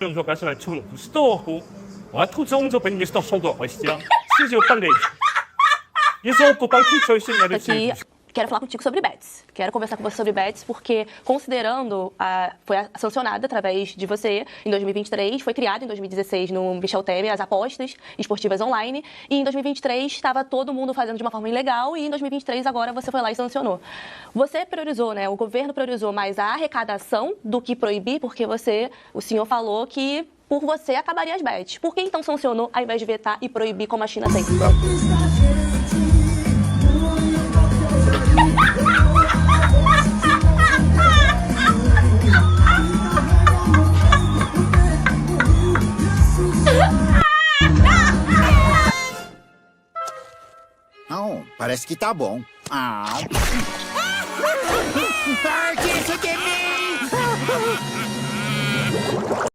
用作改善出入수도하고 와토정저 벤리스터 소도 아시죠? 시지오 빨리. Isso o banco choice Aqui, quero falar contigo sobre bets. Quero conversar com você sobre bets, porque considerando foi sancionada através de você em 2023, foi criado em 2016 no Michel Temer as apostas esportivas online, e em 2023 estava todo mundo fazendo de uma forma ilegal, e em 2023 agora você foi lá e sancionou. Você priorizou, né? O governo priorizou mais a arrecadação do que proibir, porque o senhor falou que por você acabaria as bets. Por que então sancionou ao invés de vetar e proibir como a China tem? Não, parece que tá bom. Parte isso de mim!